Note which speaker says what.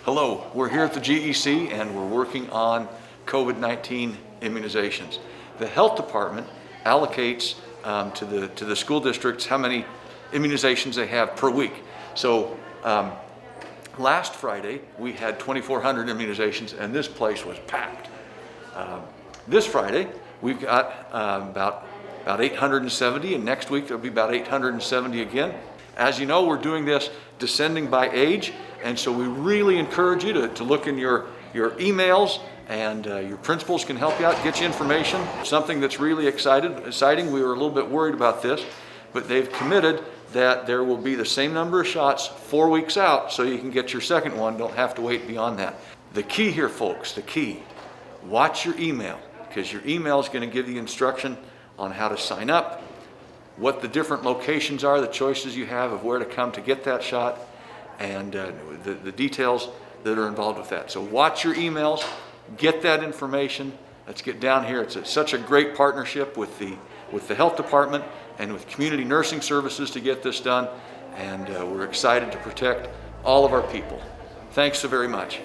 Speaker 1: Hello, we're here at the GEC and we're working on COVID-19 immunizations. The health department allocates to the school districts how many immunizations they have per week. So last Friday we had 2,400 immunizations and this place was packed. This Friday we've got about 870, and next week there'll be about 870 again. As you know, we're doing this descending by age, and so we really encourage you to look in your emails, and your principals can help you out, get you information. Something that's really exciting, we were a little bit worried about this, but they've committed that there will be the same number of shots 4 weeks out, so you can get your second one, don't have to wait beyond that. The key here, folks, the key, watch your email, because your email is going to give you instruction on how to sign up, what the different locations are, the choices you have of where to come to get that shot, and the details that are involved with that. So watch your emails, get that information. Let's get down here. It's such a great partnership with the health department and with community nursing services to get this done, and we're excited to protect all of our people. Thanks so very much.